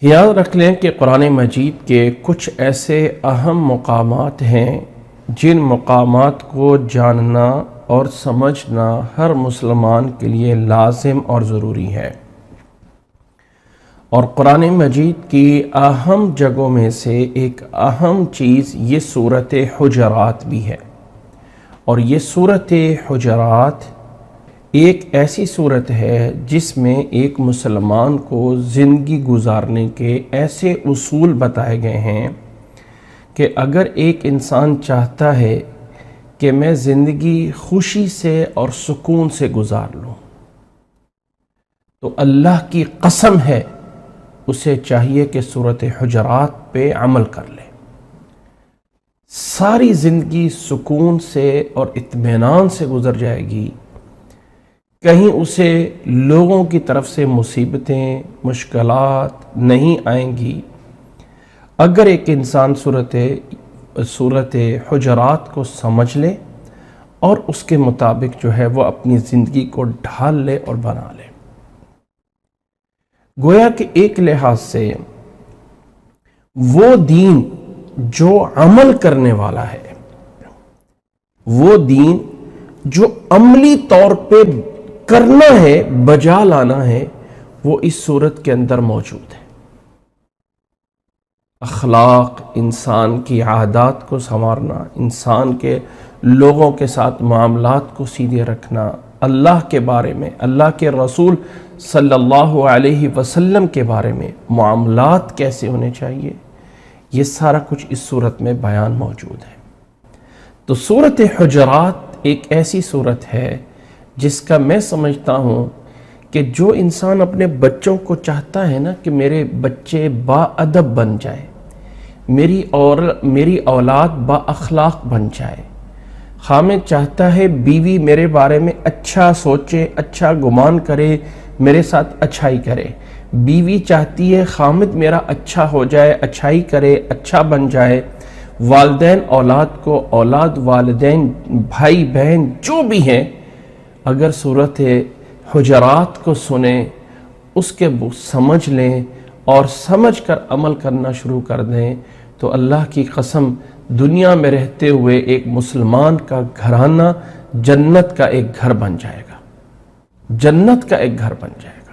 یاد رکھ لیں کہ قرآن مجید کے کچھ ایسے اہم مقامات ہیں جن مقامات کو جاننا اور سمجھنا ہر مسلمان کے لیے لازم اور ضروری ہے۔ اور قرآن مجید کی اہم جگہوں میں سے ایک اہم چیز یہ سورۃ حجرات بھی ہے۔ اور یہ سورۃ حجرات ایک ایسی صورت ہے جس میں ایک مسلمان کو زندگی گزارنے کے ایسے اصول بتائے گئے ہیں کہ اگر ایک انسان چاہتا ہے کہ میں زندگی خوشی سے اور سکون سے گزار لوں تو اللہ کی قسم ہے اسے چاہیے کہ سورۃ حجرات پہ عمل کر لے۔ ساری زندگی سکون سے اور اطمینان سے گزر جائے گی، کہیں اسے لوگوں کی طرف سے مصیبتیں مشکلات نہیں آئیں گی اگر ایک انسان سورۃ حجرات کو سمجھ لے اور اس کے مطابق جو ہے وہ اپنی زندگی کو ڈھال لے اور بنا لے۔ گویا کہ ایک لحاظ سے وہ دین جو عمل کرنے والا ہے، وہ دین جو عملی طور پہ کرنا ہے، بجا لانا ہے، وہ اس صورت کے اندر موجود ہے۔ اخلاق، انسان کی عادات کو سنوارنا، انسان کے لوگوں کے ساتھ معاملات کو سیدھے رکھنا، اللہ کے بارے میں، اللہ کے رسول صلی اللہ علیہ وسلم کے بارے میں معاملات کیسے ہونے چاہیے، یہ سارا کچھ اس صورت میں بیان موجود ہے۔ تو سورۃ حجرات ایک ایسی صورت ہے جس کا میں سمجھتا ہوں کہ جو انسان اپنے بچوں کو چاہتا ہے نا کہ میرے بچے با ادب بن جائے، میری اولاد با اخلاق بن جائے، خامد چاہتا ہے بیوی میرے بارے میں اچھا سوچے، اچھا گمان کرے، میرے ساتھ اچھائی کرے، بیوی چاہتی ہے خامد میرا اچھا ہو جائے، اچھائی کرے، اچھا بن جائے، والدین اولاد کو، اولاد والدین، بھائی بہن جو بھی ہیں، اگر سورۃ حجرات کو سنیں، اس کے سمجھ لیں اور سمجھ کر عمل کرنا شروع کر دیں تو اللہ کی قسم دنیا میں رہتے ہوئے ایک مسلمان کا گھرانہ جنت کا ایک گھر بن جائے گا، جنت کا ایک گھر بن جائے گا۔